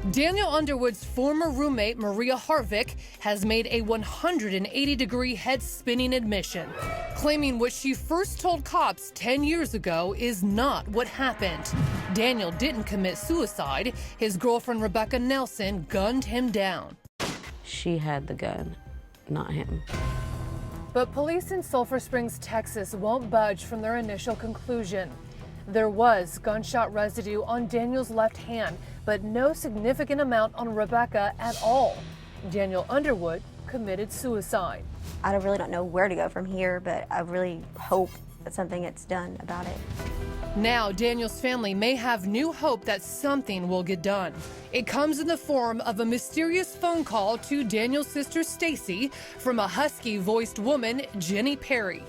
Daniel Underwood's former roommate, Maria Harvick, has made a 180-degree head-spinning admission, claiming what she first told cops 10 years ago is not what happened. Daniel didn't commit suicide. His girlfriend, Rebecca Nelson, gunned him down. She had the gun, not him. But police in Sulphur Springs, Texas won't budge from their initial conclusion. There was gunshot residue on Daniel's left hand, but no significant amount on Rebecca at all. Daniel Underwood committed suicide. I really don't know where to go from here, but I really hope that something gets done about it. Now, Daniel's family may have new hope that something will get done. It comes in the form of a mysterious phone call to Daniel's sister Stacy from a husky-voiced woman, Jenny Perry.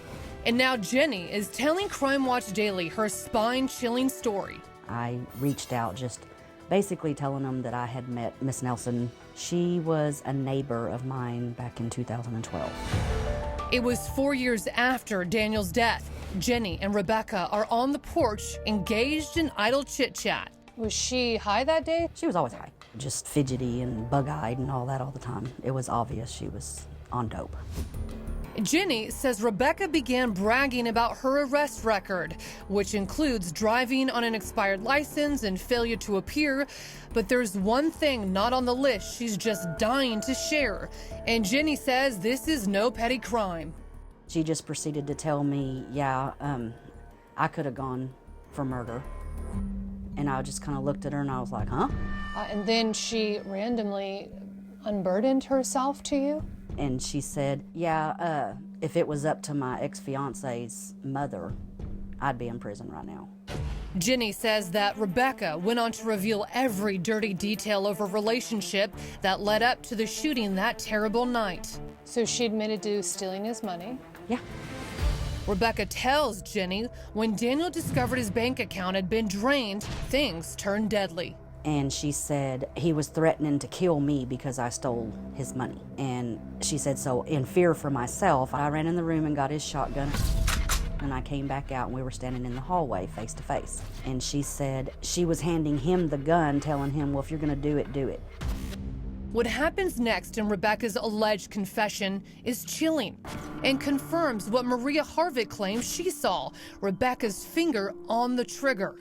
And now Jenny is telling Crime Watch Daily her spine-chilling story. I reached out just basically telling them that I had met Miss Nelson. She was a neighbor of mine back in 2012. It was 4 years after Daniel's death. Jenny and Rebecca are on the porch, engaged in idle chit-chat. Was she high that day? She was always high, just fidgety and bug-eyed and all that all the time. It was obvious she was on dope. Jenny says Rebecca began bragging about her arrest record, which includes driving on an expired license and failure to appear. But there's one thing not on the list she's just dying to share. And Jenny says this is no petty crime. She just proceeded to tell me, I could have gone for murder. And I just kind of looked at her and I was like, huh? And then she randomly unburdened herself to you? And she said, if it was up to my ex-fiance's mother, I'd be in prison right now. Jenny says that Rebecca went on to reveal every dirty detail of her relationship that led up to the shooting that terrible night. So she admitted to stealing his money? Yeah. Rebecca tells Jenny when Daniel discovered his bank account had been drained, things turned deadly. And she said he was threatening to kill me because I stole his money. And she said, so in fear for myself, I ran in the room and got his shotgun. And I came back out and we were standing in the hallway face to face. And she said she was handing him the gun, telling him, well, if you're gonna do it, do it. What happens next in Rebecca's alleged confession is chilling and confirms what Maria Harvick claims she saw, Rebecca's finger on the trigger.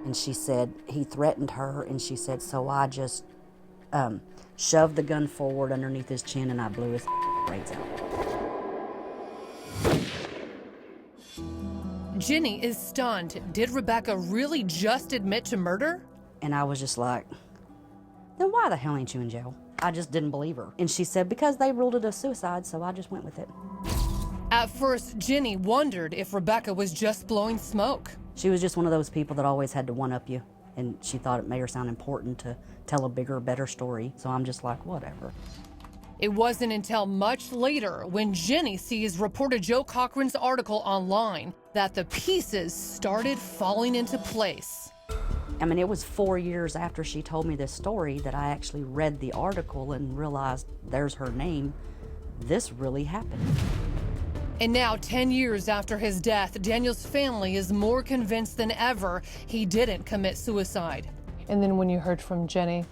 And she said he threatened her, and she said, so I just shoved the gun forward underneath his chin and I blew his brains out. Jenny is stunned. Did Rebecca really just admit to murder? And I was just like, then why the hell ain't you in jail? I just didn't believe her. And she said, because they ruled it a suicide, so I just went with it. At first, Jenny wondered if Rebecca was just blowing smoke. She was just one of those people that always had to one-up you, and she thought it made her sound important to tell a bigger, better story. So I'm just like, whatever. It wasn't until much later, when Jenny sees reporter Joe Cochran's article online, that the pieces started falling into place. I mean, it was 4 years after she told me this story that I actually read the article and realized there's her name. This really happened. And now, 10 years after his death, Daniel's family is more convinced than ever he didn't commit suicide. And then when you heard from Jenny,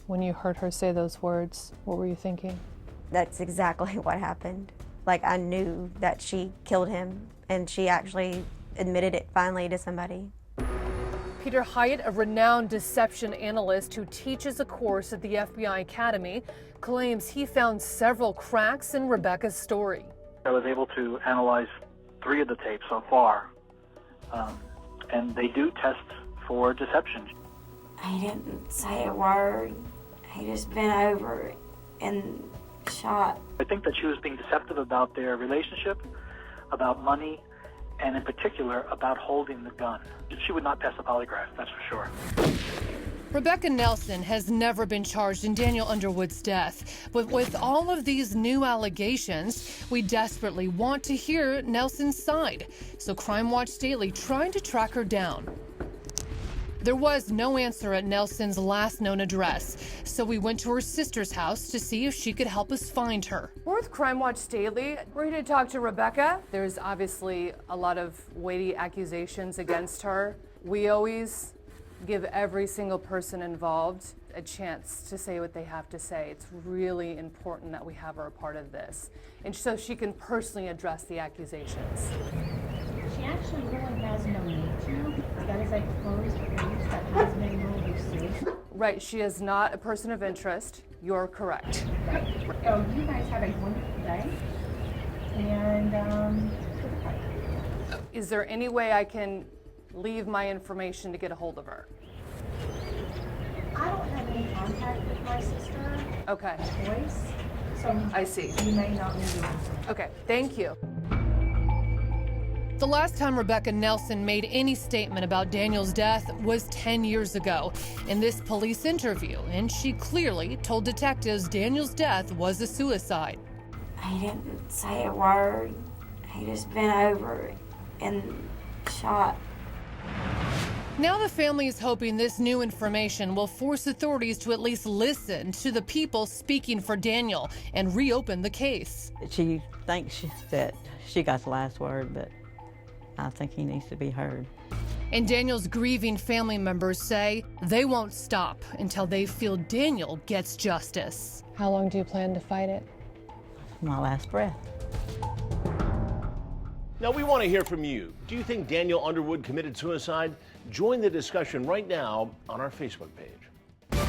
when you heard her say those words, what were you thinking? That's exactly what happened. Like, I knew that she killed him, and she actually admitted it finally to somebody. Peter Hyatt, a renowned deception analyst who teaches a course at the FBI Academy, claims he found several cracks in Rebecca's story. I was able to analyze 3 of the tapes so far, and they do test for deception. He didn't say a word. He just bent over and shot. I think that she was being deceptive about their relationship, about money, and in particular about holding the gun. She would not pass a polygraph, that's for sure. Rebecca Nelson has never been charged in Daniel Underwood's death, but with all of these new allegations, we desperately want to hear Nelson's side. So Crime Watch Daily tried to track her down. There was no answer at Nelson's last known address, so we went to her sister's house to see if she could help us find her. We're with Crime Watch Daily. We're here to talk to Rebecca. There's obviously a lot of weighty accusations against her. We always give every single person involved a chance to say what they have to say. It's really important that we have her a part of this, and so she can personally address the accusations. She actually really has no need to. That is a closed case that has been ruled received. Right, she is not a person of interest. You're correct. Right. So you guys have a wonderful day. And Is there any way I can leave my information to get a hold of her? I don't have any contact with my sister. Okay. Voice. So I see. You may not need to. Okay, thank you. The last time Rebecca Nelson made any statement about Daniel's death was 10 years ago in this police interview, and she clearly told detectives Daniel's death was a suicide. He didn't say a word. He just bent over and shot. Now the family is hoping this new information will force authorities to at least listen to the people speaking for Daniel and reopen the case. She thinks that she got the last word, but I think he needs to be heard. And Daniel's grieving family members say they won't stop until they feel Daniel gets justice. How long do you plan to fight it? My last breath. Now, we want to hear from you. Do you think Daniel Underwood committed suicide? Join the discussion right now on our Facebook page.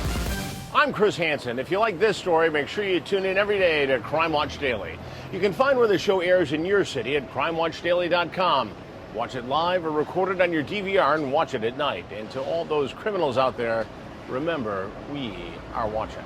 I'm Chris Hansen. If you like this story, make sure you tune in every day to Crime Watch Daily. You can find where the show airs in your city at crimewatchdaily.com. Watch it live or record it on your DVR and watch it at night. And to all those criminals out there, remember, we are watching.